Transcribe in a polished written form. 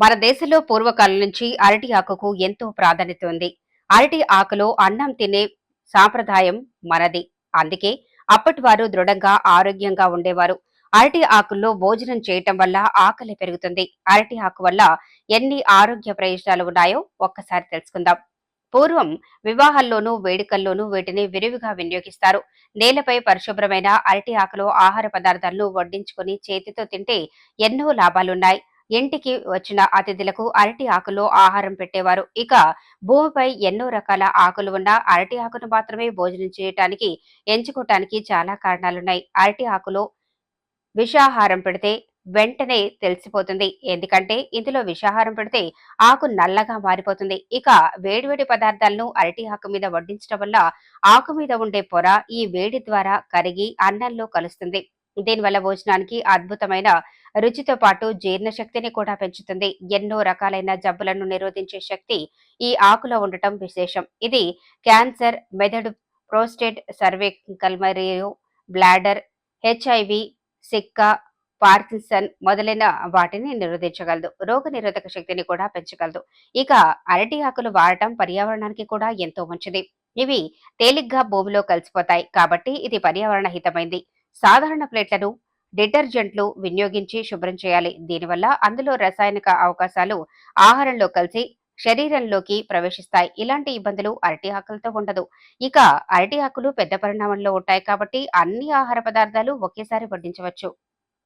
మన దేశంలో పూర్వకాలం నుంచి అరటి ఆకుకు ఎంతో ప్రాధాన్యత ఉంది. అరటి ఆకులో అన్నం తినే సాంప్రదాయం మనది. అందుకే అప్పటి వారు దృఢంగా ఆరోగ్యంగా ఉండేవారు. అరటి ఆకుల్లో భోజనం చేయటం వల్ల ఆకలి పెరుగుతుంది. అరటి ఆకు వల్ల ఎన్ని ఆరోగ్య ప్రయోజనాలు ఉన్నాయో ఒక్కసారి తెలుసుకుందాం. పూర్వం వివాహాల్లోనూ వేడుకల్లోనూ వీటిని విరివిగా వినియోగిస్తారు. నేలపై పరిశుభ్రమైన అరటి ఆకులో ఆహార పదార్థాలను వడ్డించుకుని చేతితో తింటే ఎన్నో లాభాలున్నాయి. ఇంటికి వచ్చిన అతిథులకు అరటి ఆకులో ఆహారం పెట్టేవారు. ఇక భూమిపై ఎన్నో రకాల ఆకులు ఉన్న అరటి ఆకును మాత్రమే భోజనం చేయటానికి ఎంచుకోవటానికి చాలా కారణాలున్నాయి. అరటి ఆకులో విషాహారం పెడితే వెంటనే తెలిసిపోతుంది. ఎందుకంటే ఇందులో విషాహారం పెడితే ఆకు నల్లగా మారిపోతుంది. ఇక వేడివేడి పదార్థాలను అరటి ఆకు మీద వడ్డించడం వల్ల ఆకు మీద ఉండే పొర ఈ వేడి ద్వారా కరిగి అన్నంలో కలుస్తుంది. దీనివల్ల భోజనానికి అద్భుతమైన రుచితో పాటు జీర్ణశక్తిని కూడా పెంచుతుంది. ఎన్నో రకాలైన జబ్బులను నిరోధించే శక్తి ఈ ఆకులో ఉండటం విశేషం. ఇది క్యాన్సర్, మెదడు, ప్రోస్టేట్, సర్వైకల్ మరియు బ్లాడర్, హెచ్ఐవి, సిక్క, పార్కిన్సన్ మొదలైన వాటిని నిరోధించగలదు. రోగ నిరోధక శక్తిని కూడా పెంచగలదు. ఇక అరటి ఆకులు వాడటం పర్యావరణానికి కూడా ఎంతో మంచిది. ఇవి తేలిగ్గా భూమిలో కలిసిపోతాయి కాబట్టి ఇది పర్యావరణ హితమైంది. సాధారణ ప్లేట్లను డిటర్జెంట్లు వినియోగించి శుభ్రం చేయాలి. దీనివల్ల అందులో రసాయనిక అవకాశాలు ఆహారంలో కలిసి శరీరంలోకి ప్రవేశిస్తాయి. ఇలాంటి ఇబ్బందులు అరటి ఆకులతో ఉండదు. ఇక అరటి ఆకులు పెద్ద పరిణామంలో ఉంటాయి కాబట్టి అన్ని ఆహార పదార్థాలు ఒకేసారి వడ్డించవచ్చు.